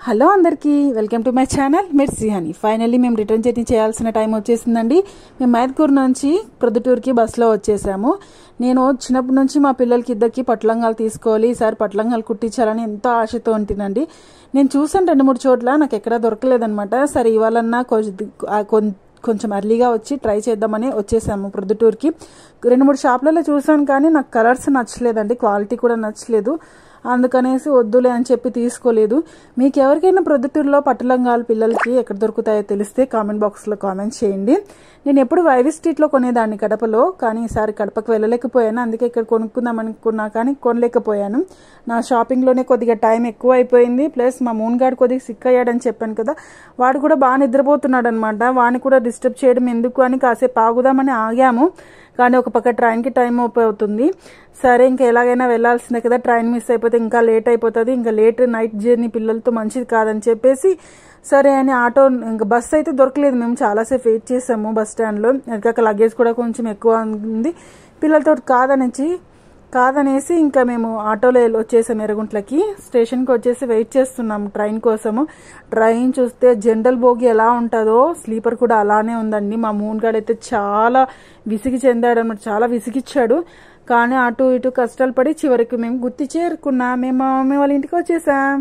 Hello అందరికీ welcome to my channel మిర్చి honey. Finally మేము రిటర్న్ జర్నీ చేయాల్సిన టైం వచ్చేసిందండి. మేము మైదుకూరు నుంచి ప్రొద్దుటూరుకి బస్సులో వచ్చేసాము. నేను చిన్నప్పటి నుంచి మా పిల్లలకి ఇద్దరికి పట్లంగాలు తీసుకోవాలి, ఈసారి పట్లంగాలు కుట్టించాలని ఎంతో ఆశతో ఉంటుందండి. నేను చూసాను 2-3 చోట్ల, నాకు ఎక్కడా దొరకలేదనమాట. సరే ఇవాళన్నా కొంచెం ఎర్లీగా వచ్చి ట్రై చేద్దామని వచ్చేసాము ప్రొద్దుటూరుకి. 2-3 షాపులలో చూసాను కానీ నాకు కలర్స్ నచ్చలేదండి, క్వాలిటీ కూడా నచ్చలేదు. అందుకనేసి వద్దులే అని చెప్పి తీసుకోలేదు. మీకు ఎవరికైనా ప్రొద్దుటూరులో పట్టులంగాలు పిల్లలకి ఎక్కడ దొరుకుతాయో తెలిస్తే కామెంట్ బాక్స్లో కామెంట్ చేయండి. నేను ఎప్పుడు వైవి స్ట్రీట్లో కొనేదాన్ని కడపలో, కానీ ఈసారి కడపకు వెళ్ళలేకపోయాను. అందుకే ఇక్కడ కొనుక్కుందాం అనుకున్నా కానీ కొనలేకపోయాను. నా షాపింగ్లోనే కొద్దిగా టైం ఎక్కువ అయిపోయింది. ప్లస్ మా మూన్గాడు కొద్దిగా సిక్ అయ్యాడని చెప్పాను కదా, వాడు కూడా బాగా నిద్రపోతున్నాడు అనమాట. వాడిని కూడా డిస్టర్బ్ చేయడం ఎందుకు అని కాసేపు ఆగుదామని ఆగాము. కానీ ఒక పక్క ట్రైన్కి టైం అవుతుంది. సరే ఇంకా ఎలాగైనా వెళ్ళాల్సిందే కదా, ట్రైన్ మిస్ అయిపోతే ఇంకా లేట్ అయిపోతుంది, ఇంకా లేట్ నైట్ జర్నీ పిల్లలతో మంచిది కాదని చెప్పేసి సరే అని ఆటో, ఇంకా బస్సు అయితే దొరకలేదు. మేము చాలాసేపు వెయిట్ చేసాము బస్ స్టాండ్లో. ఇంకా లగేజ్ కూడా కొంచెం ఎక్కువ ఉంది, పిల్లలతో కాదనేసి ఇంకా మేము ఆటోలో వచ్చేసాము ఎర్రగుంట్లకి. స్టేషన్కి వచ్చేసి వెయిట్ చేస్తున్నాము ట్రైన్ కోసము. ట్రైన్ చూస్తే జనరల్ బోగి ఎలా ఉంటుందో స్లీపర్ కూడా అలానే ఉందండి. మా మూన్గాడు అయితే చాలా విసిగి చెందాడు అన్నమాట, చాలా విసిగిచ్చాడు. కానీ అటు ఇటు కష్టాలు పడి చివరికి మేము గుత్తి చేరుకున్నాం. మేము మా మమ్మీ వాళ్ళ ఇంటికి వచ్చేసాం.